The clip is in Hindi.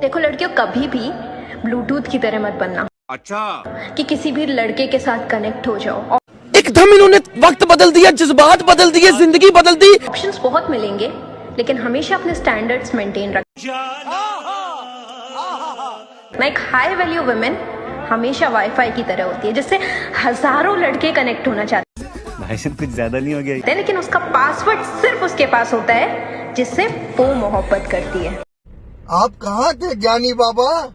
देखो लड़कियों, कभी भी ब्लूटूथ की तरह मत बनना। अच्छा, कि किसी भी लड़के के साथ कनेक्ट हो जाओ। एकदम इन्होंने वक्त बदल दिया, जज्बात बदल दिए, जिंदगी बदल दी। ऑप्शंस बहुत मिलेंगे, लेकिन हमेशा अपने स्टैंडर्ड्स मेंटेन रखना। एक हाई वैल्यू वुमेन हमेशा वाईफाई की तरह होती है, जिससे हजारों लड़के कनेक्ट होना चाहते भाई साहब कुछ ज्यादा नहीं हो गया? हैं, लेकिन उसका पासवर्ड सिर्फ उसके पास होता है जिससे वो मोहब्बत करती है। आप कहाँ थे ज्ञानी बाबा?